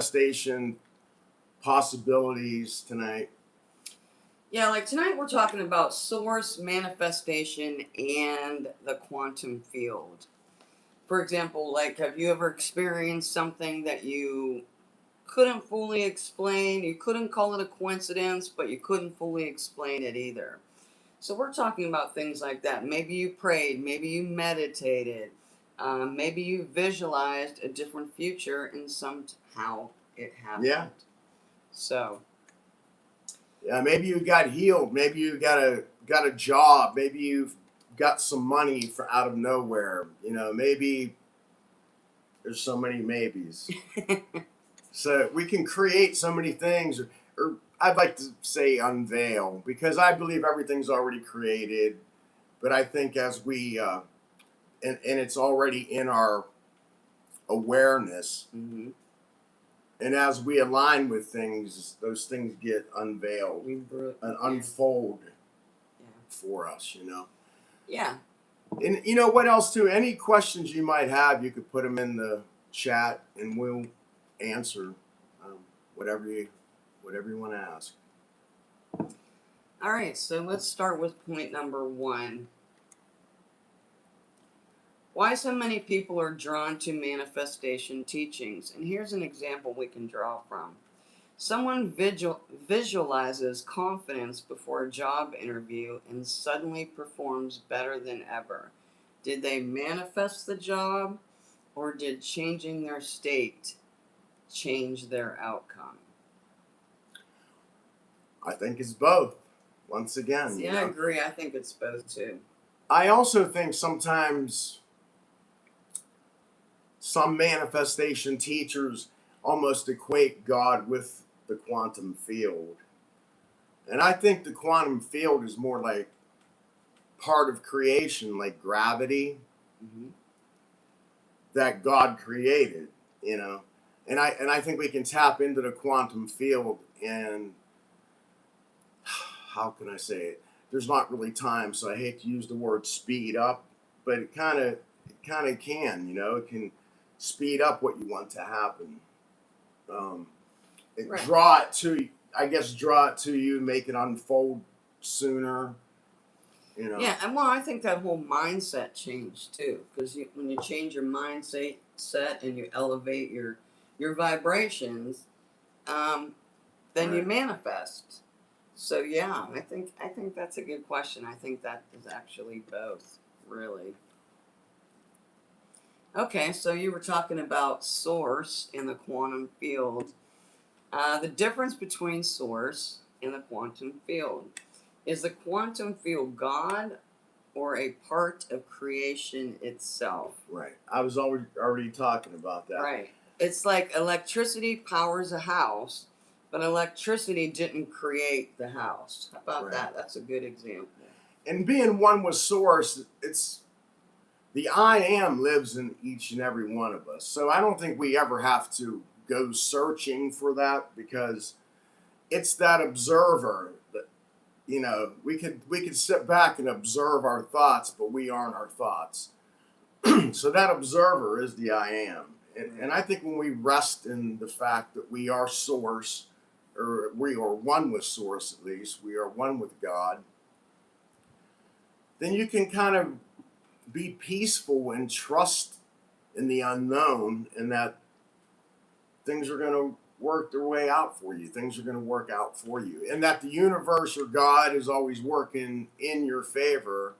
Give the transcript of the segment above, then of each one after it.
manifestation possibilities tonight? Yeah, like tonight we're talking about source, manifestation, and the quantum field. For example, like have you ever experienced something that you couldn't fully explain? You couldn't call it a coincidence, but you couldn't fully explain it either. So we're talking about things like that. Maybe you prayed, maybe you meditated, maybe you visualized a different future, and somehow it happened. Yeah. So Yeah, maybe you got healed. Maybe you got a job. Maybe you've got some money for out of nowhere. Maybe there's so many maybes. So we can create so many things, or I'd like to say unveil, because I believe everything's already created. But I think as we, and it's already in our awareness, mm-hmm. and as we align with things, those things get unveiled and unfold for us, Yeah. And what else too? Any questions you might have, you could put them in the chat, and we'll answer whatever you want to ask. All right, so let's start with point number 1. Why so many people are drawn to manifestation teachings. And here's an example we can draw from. Someone visualizes confidence before a job interview and suddenly performs better than ever. Did they manifest the job, or did changing their state change their outcome? I think it's both. Once again. Yeah, I agree. I think it's both too. I also think sometimes some manifestation teachers almost equate God with the quantum field. And I think the quantum field is more like part of creation, like gravity, mm-hmm. that God created, And I think we can tap into the quantum field, and how can I say it? There's not really time, so I hate to use the word speed up, but it kind of can, it can speed up what you want to happen. Right. Draw it to you, make it unfold sooner. Yeah, and well, I think that whole mindset changed too, because when you change your mindset and you elevate your vibrations, then right. You manifest. So yeah, I think that's a good question. I think that is actually both, really. Okay, so you were talking about source in the quantum field. The difference between source and the quantum field. Is the quantum field God or a part of creation itself? Right. I was already talking about that. Right. It's like electricity powers a house, but electricity didn't create the house. How about that? That's a good example. And being one with source, it's the I am lives in each and every one of us. So I don't think we ever have to go searching for that, because it's that observer that, we could sit back and observe our thoughts, but we aren't our thoughts. So that observer is the I am. And I think when we rest in the fact that we are source, or we are one with source, at least we are one with God, then you can kind of be peaceful and trust in the unknown, and that things are going to work their way out for you. Things are going to work out for you. And that the universe or God is always working in your favor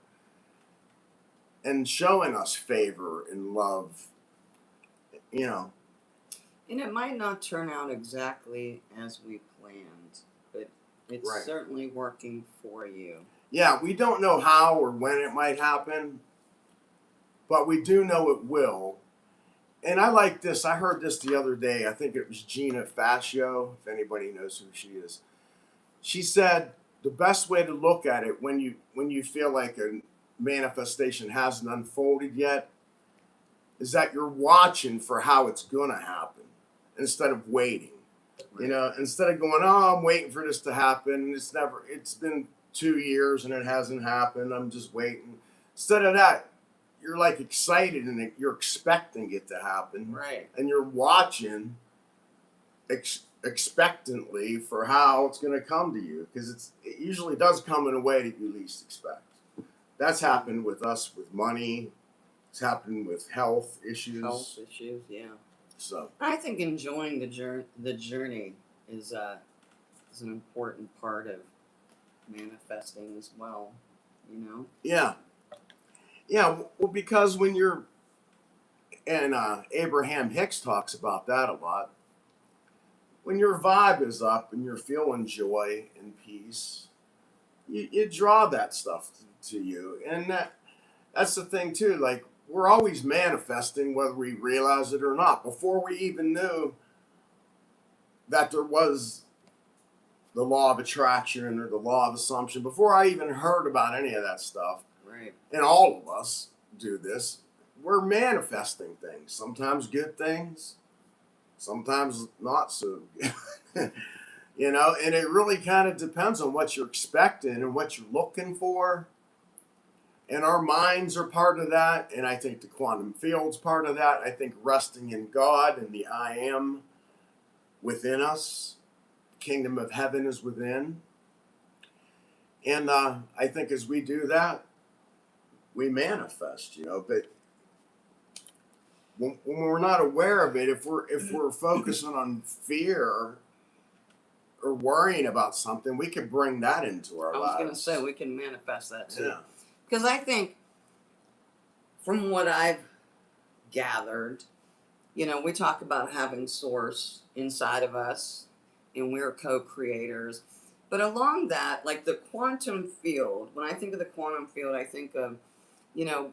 and showing us favor and love, And it might not turn out exactly as we planned, but it's certainly working for you. Yeah, we don't know how or when it might happen, but we do know it will. And I like this. I heard this the other day. I think it was Gina Fascio, if anybody knows who she is. She said the best way to look at it when you feel like a manifestation hasn't unfolded yet is that you're watching for how it's going to happen instead of waiting. Right. Instead of going, oh, I'm waiting for this to happen. It's been 2 years and it hasn't happened. I'm just waiting. Instead of that, you're like excited and you're expecting it to happen. Right. And you're watching expectantly for how it's going to come to you, because it usually does come in a way that you least expect. That's happened with us with money. It's happened with health issues. Health issues, yeah. So I think enjoying the journey is an important part of manifesting as well. You know. yeah, yeah. Well, because when you're and Abraham Hicks talks about that a lot. When your vibe is up and you're feeling joy and peace, you draw that stuff to you, and that's the thing too. Like, we're always manifesting whether we realize it or not. Before we even knew that there was the law of attraction or the law of assumption, before I even heard about any of that stuff, Right. and all of us do this, we're manifesting things. Sometimes good things, sometimes not so good. You know, and it really kind of depends on what you're expecting and what you're looking for. And our minds are part of that, and I think the quantum field's part of that. I think resting in God and the I am within us, kingdom of heaven is within. And I think as we do that, we manifest, you know. But when we're not aware of it, if we're focusing on fear or worrying about something, we could bring that into our lives. I was going to say we can manifest that too. Yeah. Because I think, from what I've gathered, you know, we talk about having source inside of us, and we're co-creators. But along that, like the quantum field, when I think of the quantum field, I think of, you know,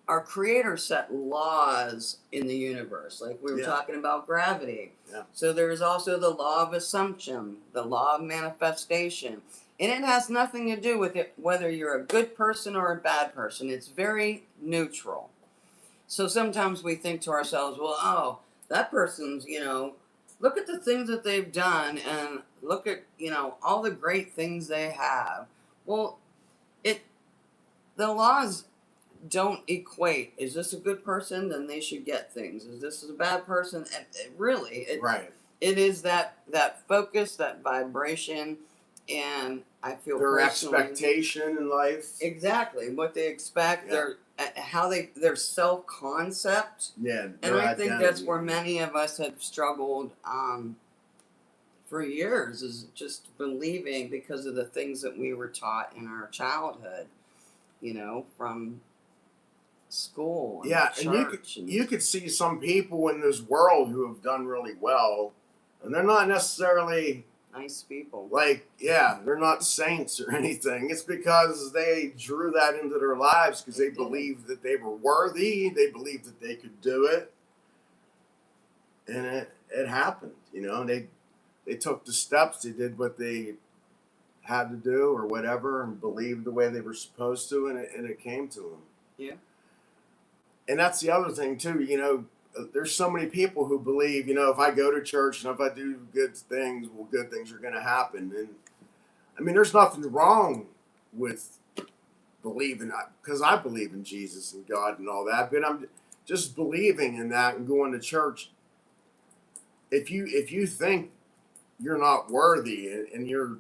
our creator set laws in the universe. Like we were talking about gravity. Yeah. So there's also the law of assumption, the law of manifestation. And it has nothing to do with it whether you're a good person or a bad person. It's very neutral. So sometimes we think to ourselves, well, oh, that person's, you know, look at the things that they've done and look at, you know, all the great things they have. Well, the laws don't equate. Is this a good person? Then they should get things. Is this a bad person? Right. It is that focus, that vibration, and I feel their expectation in life. Exactly what they expect. Their their self concept. Yeah. And I think that's where many of us have struggled for years, is just believing because of the things that we were taught in our childhood. You know, from school and church. And you could see some people in this world who have done really well, and they're not necessarily nice people. Like, they're not saints or anything. It's because they drew that into their lives because they believed that they were worthy. They believed that they could do it, and it happened. You know, they took the steps. They did what they had to do or whatever, and believed the way they were supposed to, and it came to them. Yeah. And that's the other thing too. You know, there's so many people who believe, you know, if I go to church and if I do good things, well, good things are going to happen. And I mean, there's nothing wrong with believing, because I believe in Jesus and God and all that. But I'm just believing in that and going to church. If you think you're not worthy and you're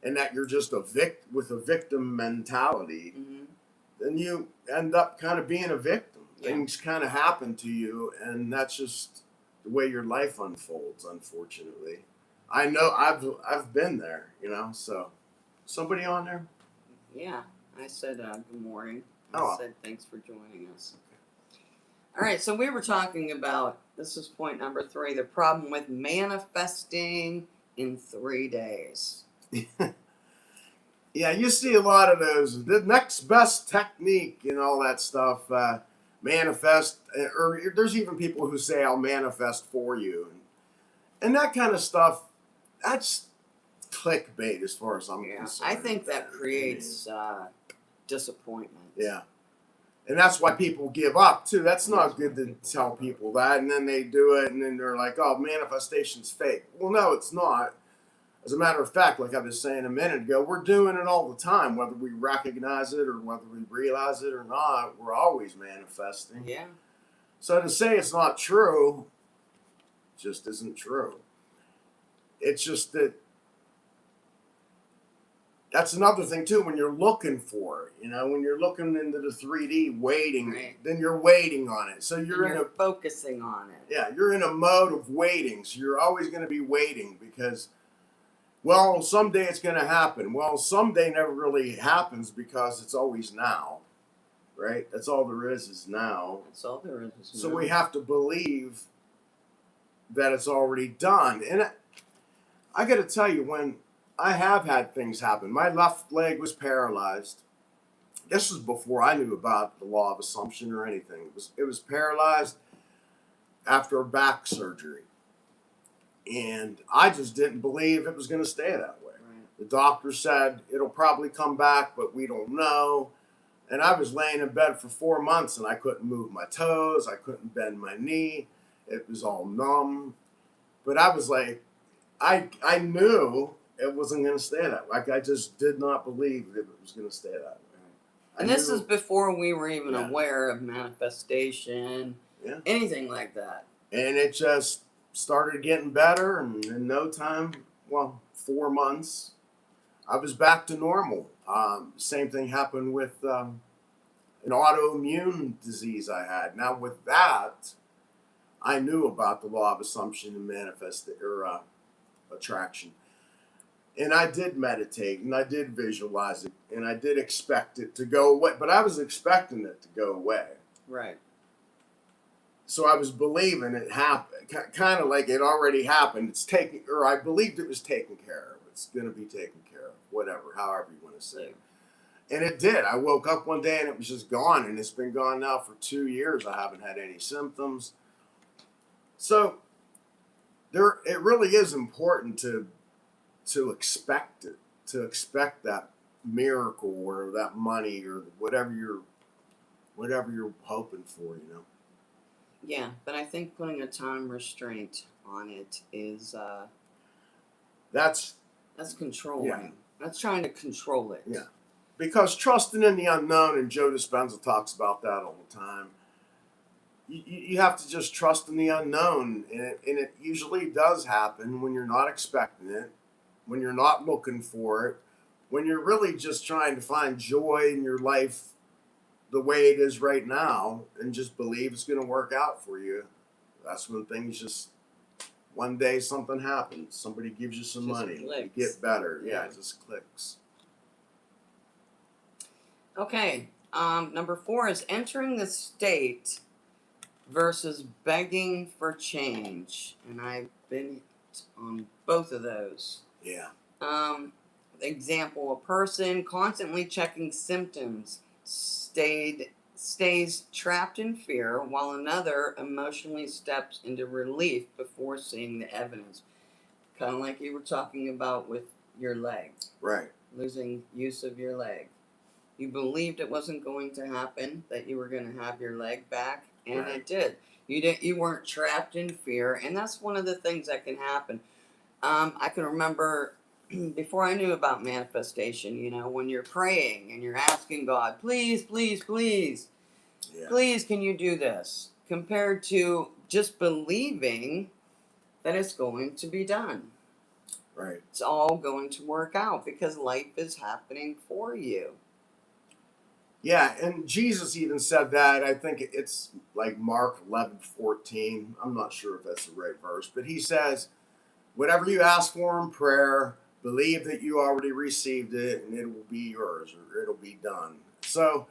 and that you're just with a victim mentality, then you end up kind of being a victim. Yeah. Things kind of happen to you, and that's just the way your life unfolds, unfortunately. I know I've been there, you know. So, somebody on there? Yeah, I said good morning. I said thanks for joining us. All right, so we were talking about, this is point number 3, the problem with manifesting in 3 days. Yeah, you see a lot of those. The next best technique and all that stuff. Manifest, or there's even people who say, I'll manifest for you. And that kind of stuff, that's clickbait as far as I'm concerned. I think that creates disappointment. Yeah. And that's why people give up, too. That's not good to tell people that. And then they do it, and then they're like, oh, manifestation's fake. Well, no, it's not. As a matter of fact, like I was saying a minute ago, we're doing it all the time, whether we recognize it or whether we realize it or not. We're always manifesting. Yeah. So to say it's not true, just isn't true. It's just that that's another thing too. When you're looking for it, when you're looking into the 3D, waiting, Right. then you're waiting on it. So you're focusing on it. Yeah, you're in a mode of waiting. So you're always going to be waiting because, well, someday it's going to happen. Well, someday never really happens because it's always now, right? That's all there is now. That's all there is. So we have to believe that it's already done. And I got to tell you, when I have had things happen, my left leg was paralyzed. This was before I knew about the law of assumption or anything. It was paralyzed after a back surgery. And I just didn't believe it was going to stay that way. Right. The doctor said it'll probably come back, but we don't know. And I was laying in bed for 4 months and I couldn't move my toes. I couldn't bend my knee. It was all numb. But I was like, I knew it wasn't going to stay that way. Like, I just did not believe that it was going to stay that way. And this is before we were even aware of manifestation, anything like that. And it just started getting better, and in no time, 4 months, I was back to normal. Same thing happened with an autoimmune disease I had. Now, with that, I knew about the law of assumption and attraction. And I did meditate, and I did visualize it, and I did expect it to go away. But I was expecting it to go away. Right. So I was believing it happened, kind of like it already happened. I believed it was taken care of. It's going to be taken care of, whatever, however you want to say it. And it did. I woke up one day and it was just gone, and it's been gone now for 2 years. I haven't had any symptoms. So it really is important to expect it, to expect that miracle or that money or whatever you're hoping for, Yeah, but I think putting a time restraint on it is that's controlling. Yeah. That's trying to control it. Yeah. Because trusting in the unknown, and Joe Dispenza talks about that all the time, you have to just trust in the unknown, and it usually does happen when you're not expecting it, when you're not looking for it, when you're really just trying to find joy in your life the way it is right now and just believe it's going to work out for you. That's when things just, one day something happens. Somebody gives you some money. You get better. Yeah, it just clicks. Okay. Number 4 is entering the state versus begging for change. And I've been on both of those. Yeah. Example, a person constantly checking symptoms stays trapped in fear, while another emotionally steps into relief before seeing the evidence. Kind of like you were talking about with your leg. Right. Losing use of your leg. You believed it wasn't going to happen, that you were going to have your leg back, and it did. You weren't trapped in fear, and that's one of the things that can happen. I can remember before I knew about manifestation, when you're praying and you're asking God, please, please, please, please, can you do this? Compared to just believing that it's going to be done. Right. It's all going to work out because life is happening for you. Yeah, and Jesus even said that. I think it's like Mark 11:14. I'm not sure if that's the right verse, but he says, whatever you ask for in prayer, believe that you already received it and it will be yours, or it'll be done. So,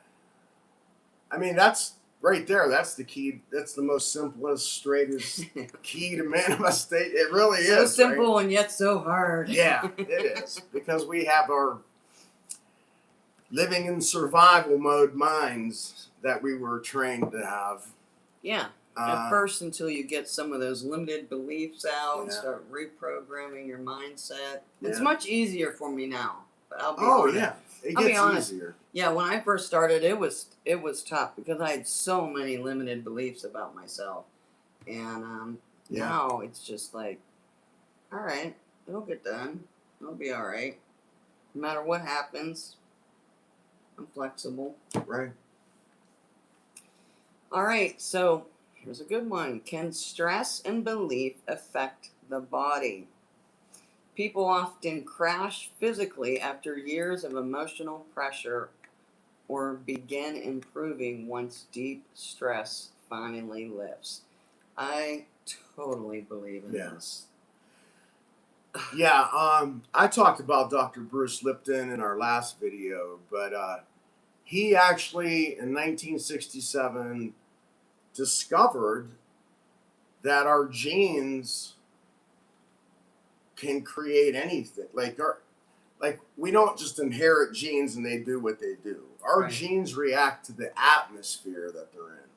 I mean, that's right there. That's the key. That's the most simplest, straightest key to manifestation. It really is. So simple, right? And yet so hard. Yeah, it is. Because we have our living in survival mode minds that we were trained to have. Yeah. At first, until you get some of those limited beliefs out and start reprogramming your mindset. It's much easier for me now. But I'll be honest. Yeah. It gets easier. Yeah, when I first started, it was tough because I had so many limited beliefs about myself. And now it's just like, all right, it'll get done. It'll be all right. No matter what happens, I'm flexible. Right. All right, so Here's a good one. Can stress and belief affect the body? People often crash physically after years of emotional pressure or begin improving once deep stress finally lifts. I totally believe in this. Yeah, I talked about Dr. Bruce Lipton in our last video, but he actually in 1967 discovered that our genes can create anything. Like we don't just inherit genes and they do what they do. Our genes react to the atmosphere that they're in.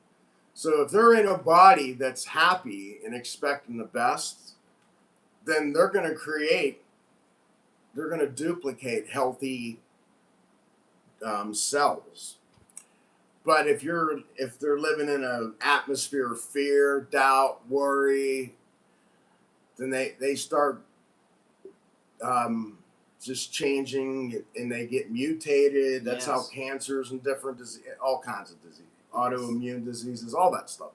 So if they're in a body that's happy and expecting the best, then they're going to duplicate healthy cells. But if they're living in an atmosphere of fear, doubt, worry, then they start just changing and they get mutated. That's how cancers and different all kinds of diseases, autoimmune diseases, all that stuff.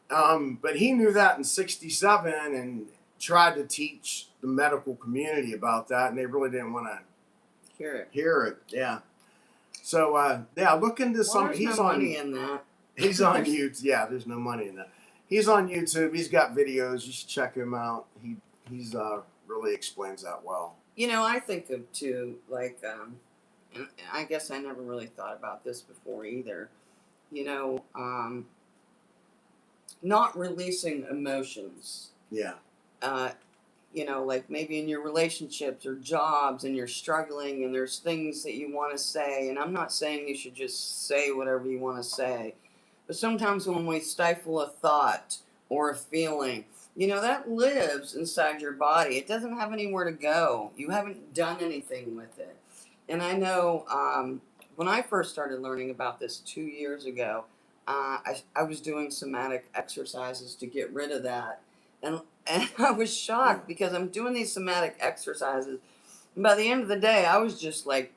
But he knew that in '67 and tried to teach the medical community about that, and they really didn't want to hear it. Yeah. So look into some. There's no money in that. He's on YouTube. Yeah, there's no money in that. He's on YouTube. He's got videos. You should check him out. He's really explains that well. You know, I think of too, like, and I guess I never really thought about this before either. You know, not releasing emotions. Yeah. You know, like maybe in your relationships or jobs and you're struggling and there's things that you want to say. And I'm not saying you should just say whatever you want to say. But sometimes when we stifle a thought or a feeling, you know, that lives inside your body. It doesn't have anywhere to go. You haven't done anything with it. And I know when I first started learning about this 2 years ago, I was doing somatic exercises to get rid of that. And I was shocked because I'm doing these somatic exercises. And by the end of the day, I was just like,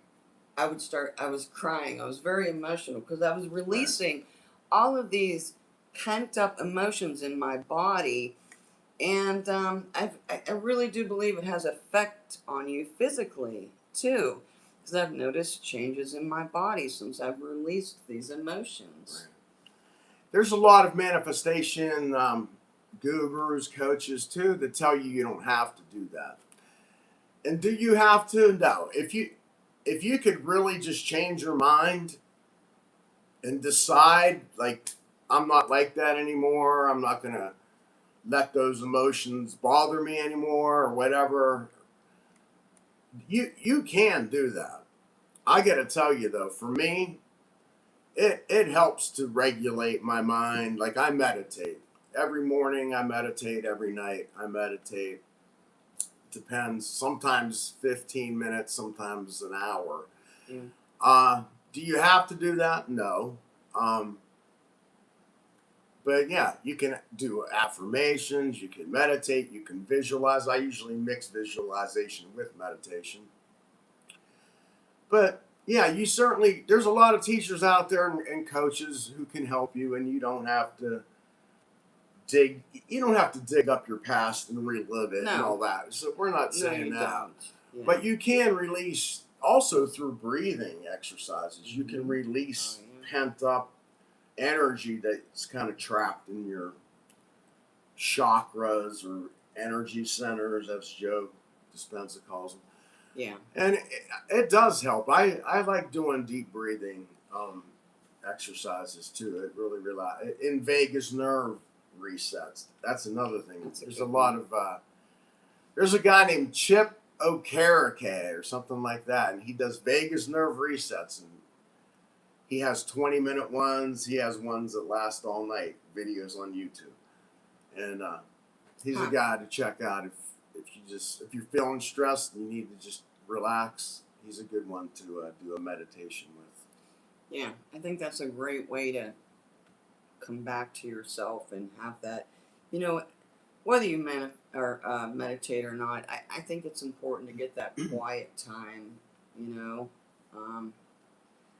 I was crying. I was very emotional because I was releasing all of these pent up emotions in my body. And I really do believe it has effect on you physically too. Because I've noticed changes in my body since I've released these emotions. There's a lot of manifestation gurus, coaches too, that tell you don't have to do that. And do you have to? No. If you could really just change your mind and decide, like, I'm not like that anymore. I'm not gonna let those emotions bother me anymore or whatever. You can do that. I gotta tell you though, for me, it helps to regulate my mind. Like I meditate. Every morning I meditate, every night I meditate. Depends. Sometimes 15 minutes, sometimes an hour. Yeah. Do you have to do that? No. But yeah, you can do affirmations, you can meditate, you can visualize. I usually mix visualization with meditation. But yeah, there's a lot of teachers out there and coaches who can help you, and you don't have to dig up your past and relive it and all that. So we're not saying that. Yeah. But you can release also through breathing exercises. You can release pent up energy that's kind of trapped in your chakras or energy centers, as Joe Dispenza calls them. Yeah. And it does help. I like doing deep breathing exercises too. It really in vagus nerve resets. That's another thing. There's a lot of there's a guy named Chip Okereke or something like that, and he does vagus nerve resets, and he has 20-minute ones. He has ones that last all night. Videos on YouTube, and he's a guy to check out if you're feeling stressed and you need to just relax. He's a good one to do a meditation with. Yeah, I think that's a great way to come back to yourself and have that, you know, whether you meditate or not, I think it's important to get that quiet time, you know,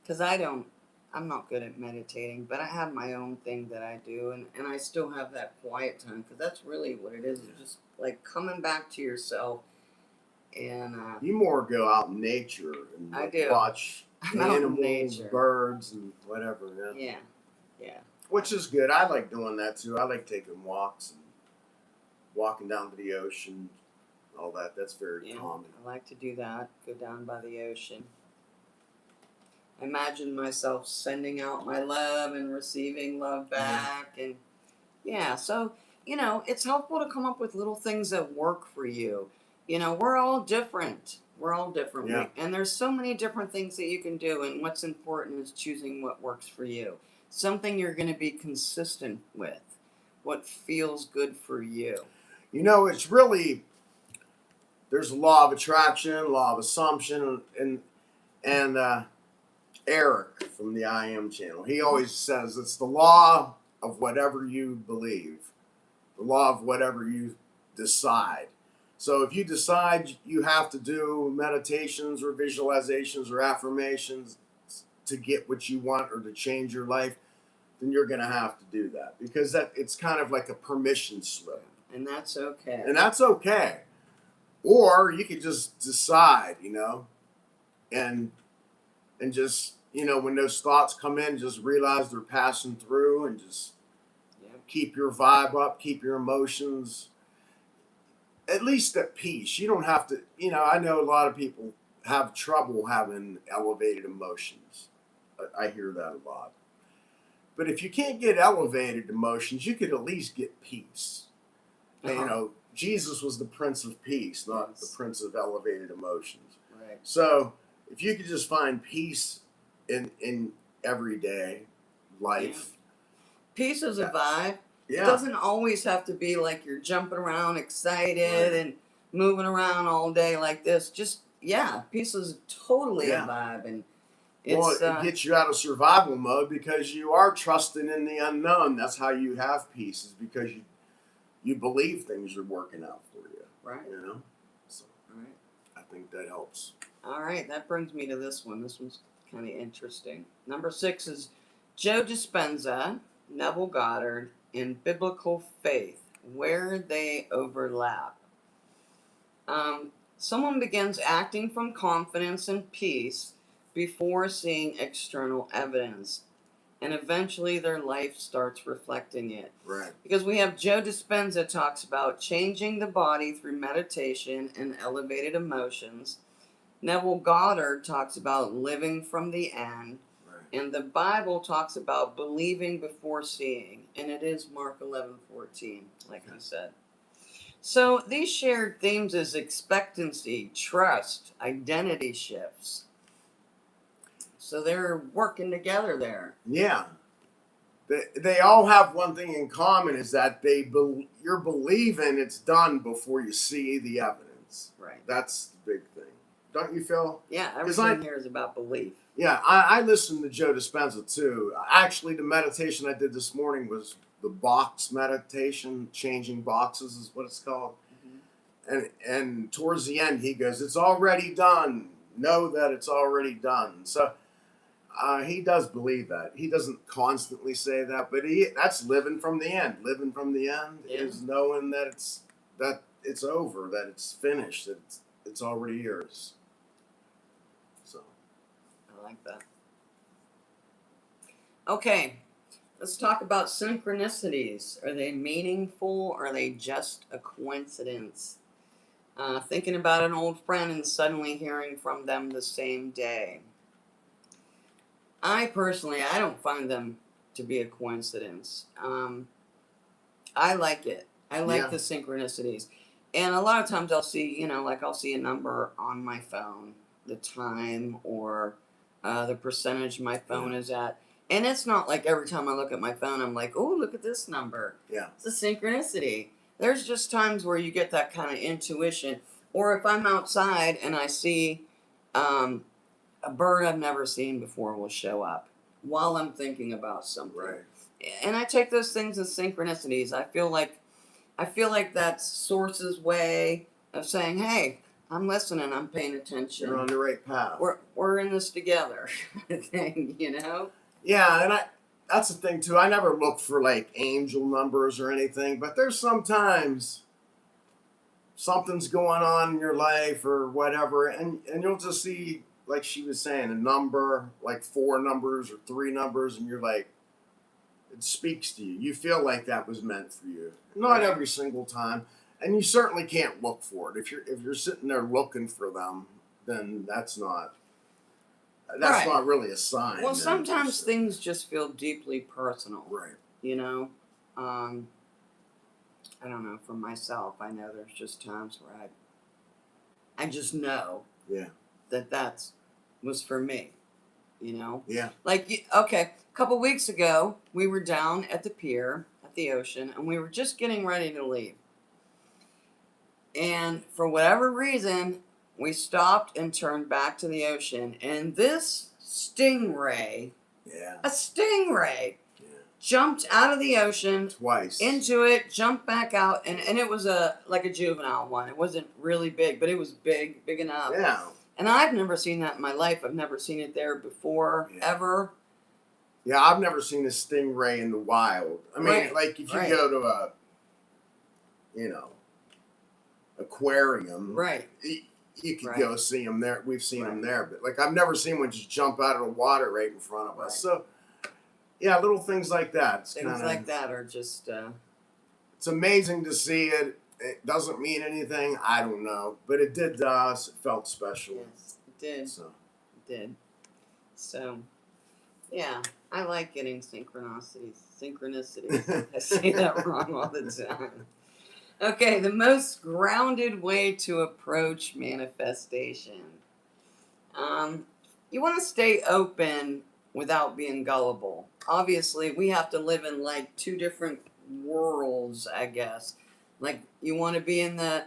because I I'm not good at meditating, but I have my own thing that I do, and I still have that quiet time because that's really what it is. It's just like coming back to yourself. And You more go out in nature and I do. watch I'm out in animals, nature. birds, and whatever. Yeah, yeah. Which is good. I like doing that too. I like taking walks and walking down to the ocean, all that. That's very calming. I like to do that. Go down by the ocean. I imagine myself sending out my love and receiving love back, and yeah. So it's helpful to come up with little things that work for you. We're all different. We're all different. Yeah. And there's so many different things that you can do, and what's important is choosing what works for you. Something you're going to be consistent with. What feels good for you. It's really, there's a law of attraction, law of assumption, and Eric from the I Am channel, he always says it's the law of whatever you believe, the law of whatever you decide. So if you decide you have to do meditations or visualizations or affirmations to get what you want or to change your life, then you're going to have to do that, because it's kind of like a permission slip. And that's okay. And that's okay. Or you could just decide, and just, when those thoughts come in, just realize they're passing through, and just keep your vibe up, keep your emotions at least at peace. You don't have to, I know a lot of people have trouble having elevated emotions. I hear that a lot. But if you can't get elevated emotions, you could at least get peace. And, Jesus was the Prince of Peace, not the Prince of elevated emotions. Right. So if you could just find peace in everyday life. Peace is a vibe. Yeah. It doesn't always have to be like you're jumping around excited and moving around all day like this. Just, peace is totally a vibe. And it gets you out of survival mode because you are trusting in the unknown. That's how you have peace, is because you believe things are working out for you. Right. So, I think that helps. All right. That brings me to this one. This one's kind of interesting. Number 6 is Joe Dispenza, Neville Goddard, and biblical faith, where they overlap. Someone begins acting from confidence and peace before seeing external evidence, and eventually their life starts reflecting it. Right. Because we have Joe Dispenza talks about changing the body through meditation and elevated emotions. Neville Goddard talks about living from the end. And the Bible talks about believing before seeing, and it is Mark 11:14, like I said. So these shared themes is expectancy, trust, identity shifts. So they're working together there. Yeah. They all have one thing in common, is that you're believing it's done before you see the evidence. Right. That's the big thing. Don't you feel? Yeah, everything here is about belief. Yeah, I listen to Joe Dispenza too. Actually, the meditation I did this morning was the box meditation, changing boxes is what it's called. Mm-hmm. And towards the end, he goes, "It's already done. Know that it's already done." So he does believe that. He doesn't constantly say that, but that's living from the end. Living from the end is knowing that it's over, that it's finished, that it's already yours. So. I like that. Okay, let's talk about synchronicities. Are they meaningful, or are they just a coincidence? Thinking about an old friend and suddenly hearing from them the same day. I don't find them to be a coincidence. I like it. I like the synchronicities. And a lot of times I'll see, I'll see a number on my phone, the time, or the percentage my phone is at. And it's not like every time I look at my phone, I'm like, oh, look at this number. Yeah. It's a synchronicity. There's just times where you get that kind of intuition. Or if I'm outside and I see a bird I've never seen before will show up while I'm thinking about something. Right. And I take those things as synchronicities. I feel like that's Source's way of saying, hey, I'm listening, I'm paying attention. You're on the right path. We're in this together, thing, Yeah, and that's the thing too. I never look for like angel numbers or anything, but there's sometimes something's going on in your life or whatever, and you'll just see, like she was saying, a number, like 4 numbers or 3 numbers, and you're like, it speaks to you. You feel like that was meant for you. Not every single time, and you certainly can't look for it. If you're sitting there looking for them, then that's not really a sign. Well, sometimes things just feel deeply personal. Right. You know, I don't know. For myself, I know there's just times where I just know. Yeah. That was for me. You know. Yeah. Like, okay, a couple weeks ago, we were down at the pier at the ocean, and we were just getting ready to leave. And for whatever reason, we stopped and turned back to the ocean, and this stingray, a stingray, jumped out of the ocean twice into it, jumped back out, and it was like a juvenile one. It wasn't really big, but it was big enough. Yeah. And I've never seen that in my life. I've never seen it there before, ever. Yeah, I've never seen a stingray in the wild. I mean, like if you go to a, aquarium, right? You could go see them there. We've seen them there, but like I've never seen one just jump out of the water right in front of us. So, yeah, little things like that. Things like that are just. It's amazing to see it. It doesn't mean anything. I don't know, but it did to us. It felt special. Yes, it did. So. It did. So, yeah, I like getting synchronicities. I say that wrong all the time. Okay, the most grounded way to approach manifestation. You want to stay open without being gullible. Obviously, we have to live in like 2 different worlds, I guess. Like you want to be in the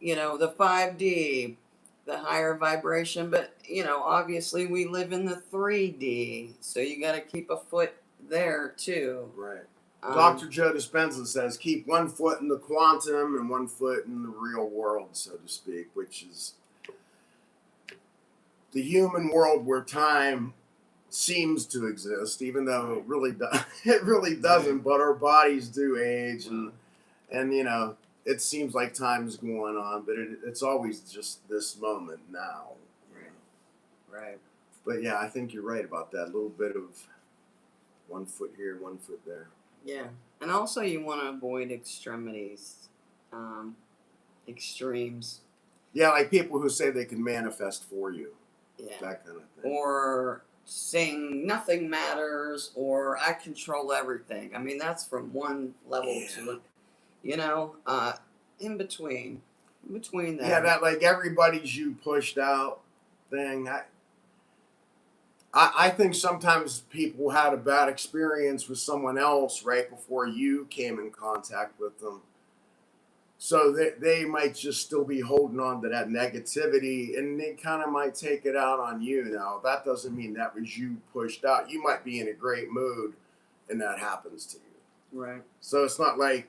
5D, the higher vibration, but obviously we live in the 3D, so you got to keep a foot there too. Right. Dr. Joe Dispenza says keep 1 foot in the quantum and 1 foot in the real world, so to speak, which is the human world where time seems to exist, even though it really doesn't. But our bodies do age, and it seems like time is going on, but it's always just this moment now. Right. But yeah, I think you're right about that. A little bit of 1 foot here, 1 foot there. Yeah, and also you want to avoid extremes. Yeah, like people who say they can manifest for you. Yeah. That kind of thing. Or saying nothing matters, or I control everything. I mean, that's from one level to, in between that. Yeah, that like everybody's you pushed out thing. I think sometimes people had a bad experience with someone else right before you came in contact with them. So they might just still be holding on to that negativity, and they kind of might take it out on you. Now, that doesn't mean that was you pushed out. You might be in a great mood, and that happens to you. Right. So it's not like,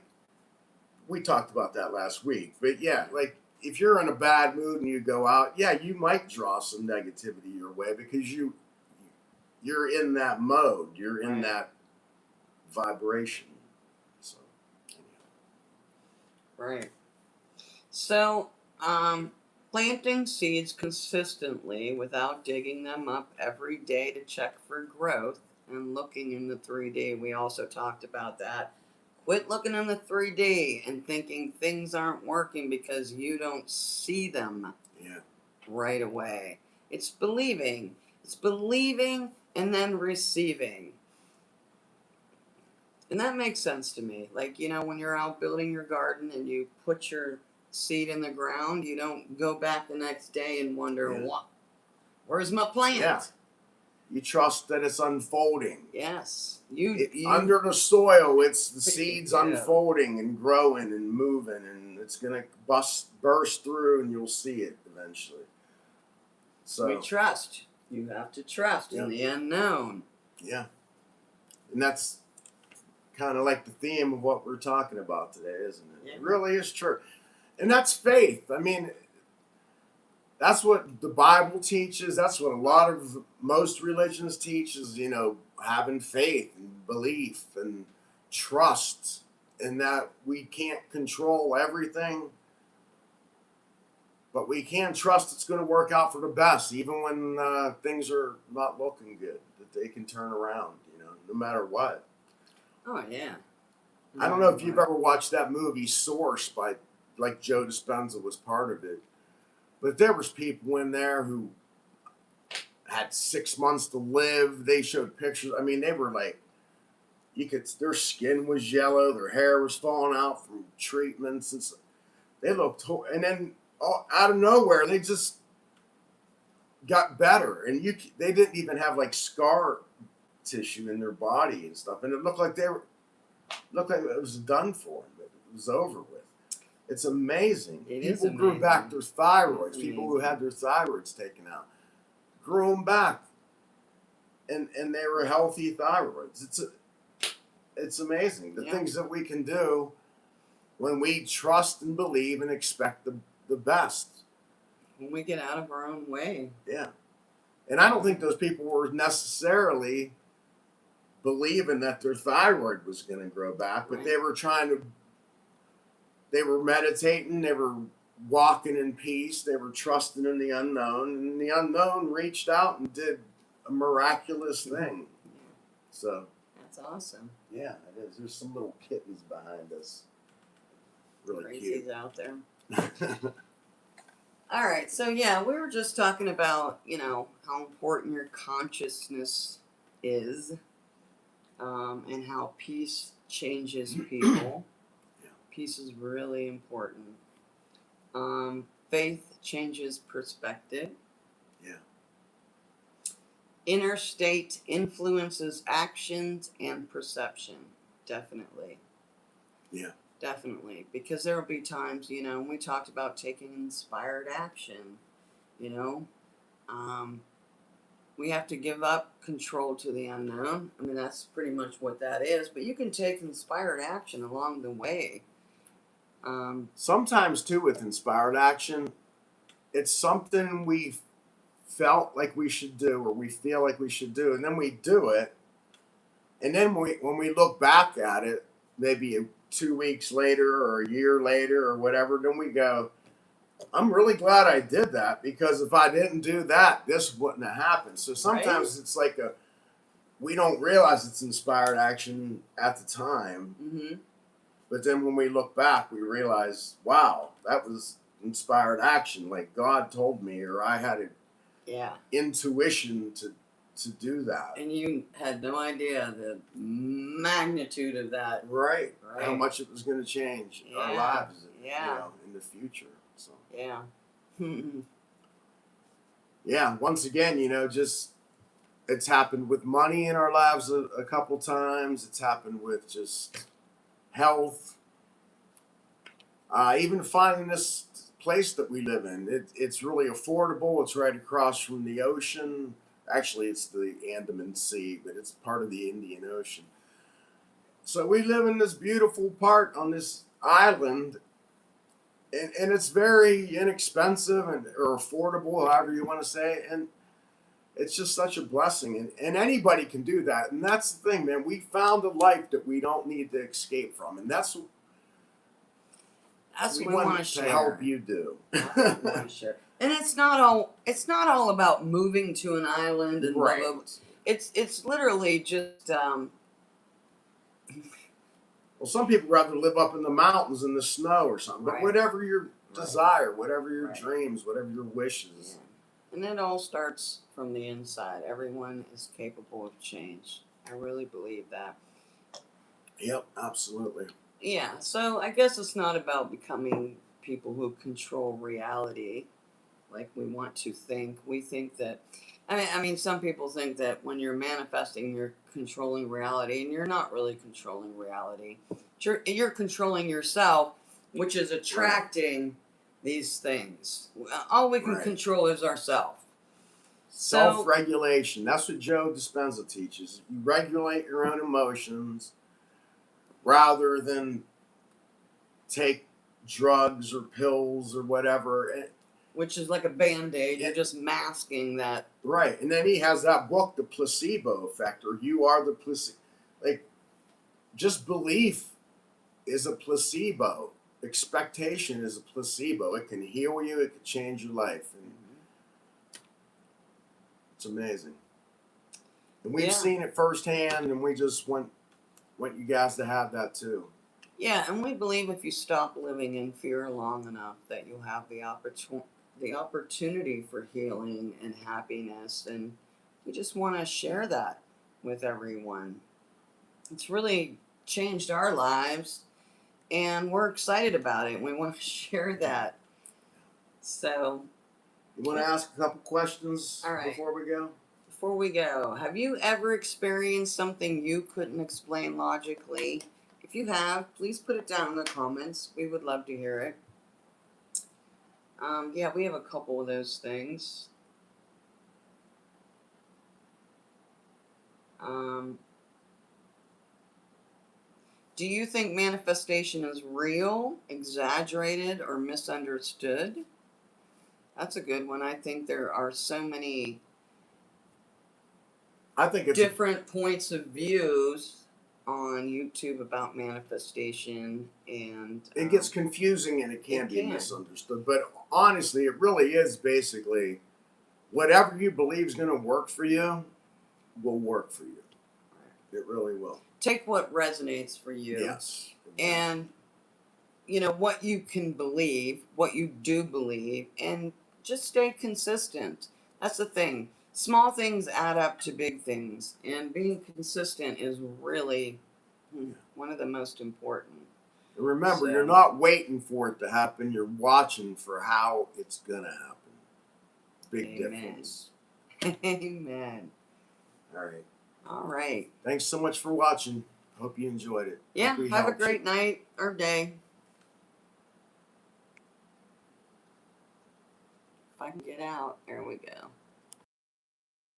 we talked about that last week. But yeah, like if you're in a bad mood and you go out, yeah, you might draw some negativity your way because you're in that mode. You're in that vibration. So, right. So, planting seeds consistently without digging them up every day to check for growth and looking in the 3D. We also talked about that. Quit looking in the 3D and thinking things aren't working because you don't see them right away. It's believing. It's believing and then receiving. And that makes sense to me. Like, when you're out building your garden and you put your seed in the ground, you don't go back the next day and wonder, where's my plant? Yeah. You trust that it's unfolding. Yes. Under the soil, it's the seeds unfolding and growing and moving, and it's going to burst through, and you'll see it eventually. So we trust. You have to trust in the unknown. Yeah. And that's kind of like the theme of what we're talking about today, isn't it? Yeah. It really is true. And that's faith. I mean, that's what the Bible teaches. That's what most religions teach is, having faith and belief and trust, and that we can't control everything, but we can trust it's going to work out for the best, even when things are not looking good, that they can turn around, no matter what. Oh, yeah. I don't know if you've ever watched that movie Source by, like, Joe Dispenza was part of it, but there was people in there who had 6 months to live. They showed pictures. I mean, they were like, their skin was yellow, their hair was falling out from treatments, and they looked, and then out of nowhere, they just got better, and they didn't even have like scar tissue in their body and stuff, and it looked like it was done for them. It was over with. It's amazing. People grew back their thyroids. People who had their thyroids taken out grew them back, and they were healthy thyroids. It's amazing the things that we can do when we trust and believe and expect the best. When we get out of our own way. Yeah. And I don't think those people were necessarily believing that their thyroid was going to grow back, but they were they were meditating, they were walking in peace, they were trusting in the unknown, and the unknown reached out and did a miraculous thing. So that's awesome. Yeah, it is. There's some little kittens behind us. Really Crazies cute. out there. All right, so yeah, we were just talking about, how important your consciousness is, and how peace changes people. Yeah. Peace is really important. Faith changes perspective. Yeah. Inner state influences actions and perception. Definitely. Yeah. Definitely. Because there will be times, we talked about taking inspired action, we have to give up control to the unknown. I mean, that's pretty much what that is. But you can take inspired action along the way. Sometimes, too, with inspired action, it's something we felt like we should do or we feel like we should do, and then we do it. And then when we look back at it, maybe 2 weeks later or a year later or whatever, then we go, I'm really glad I did that, because if I didn't do that, this wouldn't have happened. So sometimes it's like we don't realize it's inspired action at the time. Mm-hmm. But then when we look back, we realize, wow, that was inspired action. Like God told me, or I had an intuition to do that. And you had no idea the magnitude of that. Right. How much it was going to change our lives in the future. So. Yeah. Yeah. Once again, just it's happened with money in our lives a couple times. It's happened with just health. Even finding this place that we live in. It's really affordable. It's right across from the ocean. Actually, it's the Andaman Sea, but it's part of the Indian Ocean. So we live in this beautiful part on this island, and it's very inexpensive or affordable, however you want to say it, and it's just such a blessing. And anybody can do that. And that's the thing, man. We found a life that we don't need to escape from, and that's what we want to help you do. That's what we want to share. And it's not all about moving to an island and blah, blah, blah. It's literally just well, some people rather live up in the mountains in the snow or something. But whatever your desire, whatever your dreams, whatever your wishes. Yeah. And it all starts from the inside. Everyone is capable of change. I really believe that. Yep, absolutely. Yeah, so I guess it's not about becoming people who control reality like we want to think. We think that, I mean, some people think that when you're manifesting, you're controlling reality, and you're not really controlling reality. You're controlling yourself, which is attracting these things. All we can control is ourselves. Self-regulation. That's what Joe Dispenza teaches. You regulate your own emotions rather than take drugs or pills or whatever. which is like a band-aid. Yeah. You're just masking that. Right. And then he has that book, The Placebo Effect, or You Are the Placebo. Like, just belief is a placebo. Expectation is a placebo. It can heal you. It can change your life. And it's amazing. And we've seen it firsthand, and we just want you guys to have that too. Yeah, and we believe if you stop living in fear long enough, that you'll have the opportunity for healing and happiness, and we just want to share that with everyone. It's really changed our lives, and we're excited about it. We want to share that. So, you want to ask a couple questions all right. before we go? Before we go, have you ever experienced something you couldn't explain logically? If you have, please put it down in the comments. We would love to hear it. Yeah, we have a couple of those things. Do you think manifestation is real, exaggerated, or misunderstood? That's a good one. I think there are so many different points of views on YouTube about manifestation, and it gets confusing and it can be misunderstood. But honestly, it really is basically whatever you believe is going to work for you will work for you. It really will. Take what resonates for you. Yes. And, you know, what you can believe, what you do believe, and just stay consistent. That's the thing. Small things add up to big things, and being consistent is really one of the most important. And remember, you're not waiting for it to happen. You're watching for how it's going to happen. Big difference. Amen. All right. All right. Thanks so much for watching. Hope you enjoyed it. Yeah, have a great night or day. If I can get out, there we go.